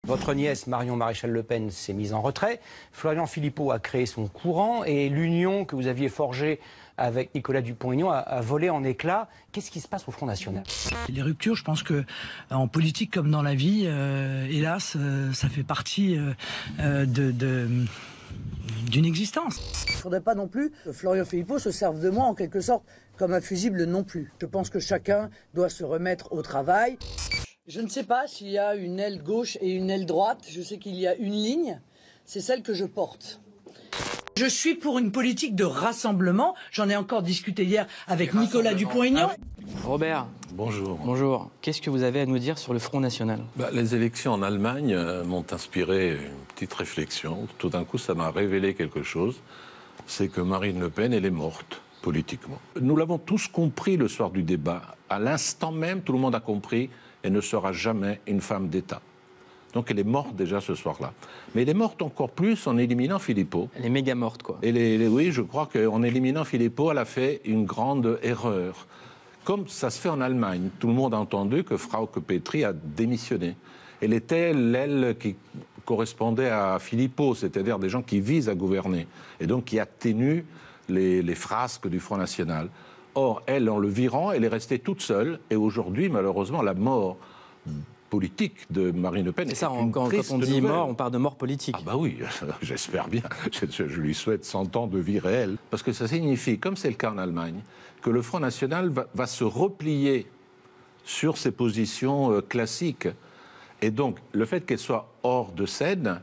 Votre nièce, Marion Maréchal Le Pen, s'est mise en retrait. Florian Philippot a créé son courant et l'union que vous aviez forgée avec Nicolas Dupont-Aignan a volé en éclats. Qu'est-ce qui se passe au Front National? Les ruptures, je pense que en politique comme dans la vie, hélas, ça fait partie d'une existence. Il ne faudrait pas non plus que Florian Philippot se serve de moi en quelque sorte comme un fusible non plus. Je pense que chacun doit se remettre au travail. Je ne sais pas s'il y a une aile gauche et une aile droite. Je sais qu'il y a une ligne. C'est celle que je porte. Je suis pour une politique de rassemblement. J'en ai encore discuté hier avec Nicolas Dupont-Aignan. Robert. Bonjour. Bonjour. Qu'est-ce que vous avez à nous dire sur le Front National? Les élections en Allemagne m'ont inspiré une petite réflexion. Tout d'un coup, ça m'a révélé quelque chose. C'est que Marine Le Pen, elle est morte politiquement. Nous l'avons tous compris le soir du débat. À l'instant même, tout le monde a compris, elle ne sera jamais une femme d'État. Donc elle est morte déjà ce soir-là. Mais elle est morte encore plus en éliminant Philippot. Elle est méga morte, quoi. Oui, je crois qu'en éliminant Philippot, elle a fait une grande erreur. Comme ça se fait en Allemagne. Tout le monde a entendu que Frauke Petry a démissionné. Elle était l'aile qui correspondait à Philippot, c'est-à-dire des gens qui visent à gouverner, et donc qui atténuent les frasques du Front National. Or, elle, en le virant, elle est restée toute seule, et aujourd'hui, malheureusement, la mort politique de Marine Le Pen. C'est ça, quand on dit mort, on parle de mort politique. Ah bah oui, j'espère bien. Je lui souhaite 100 ans de vie réelle. Parce que ça signifie, comme c'est le cas en Allemagne, que le Front National va se replier sur ses positions classiques. Et donc, le fait qu'elle soit hors de scène,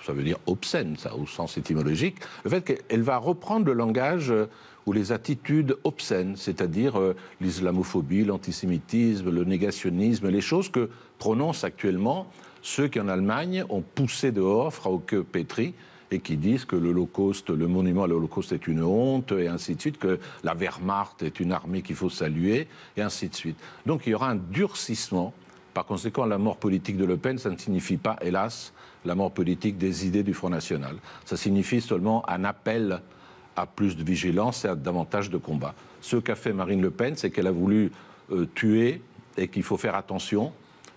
ça veut dire obscène, ça, au sens étymologique, le fait qu'elle va reprendre le langage ou les attitudes obscènes, c'est-à-dire l'islamophobie, l'antisémitisme, le négationnisme, les choses que prononcent actuellement ceux qui, en Allemagne, ont poussé dehors Frauke Petry et qui disent que l'Holocauste, le monument à l'Holocauste est une honte, et ainsi de suite, que la Wehrmacht est une armée qu'il faut saluer, et ainsi de suite. Donc il y aura un durcissement. Par conséquent, la mort politique de Le Pen, ça ne signifie pas, hélas, la mort politique des idées du Front National. Ça signifie seulement un appel à plus de vigilance et à davantage de combat. Ce qu'a fait Marine Le Pen, c'est qu'elle a voulu tuer, et qu'il faut faire attention,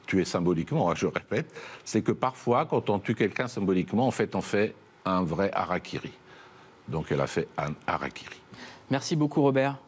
tuer symboliquement, je répète, c'est que parfois, quand on tue quelqu'un symboliquement, en fait, on fait un vrai harakiri. Donc elle a fait un harakiri. Merci beaucoup, Robert.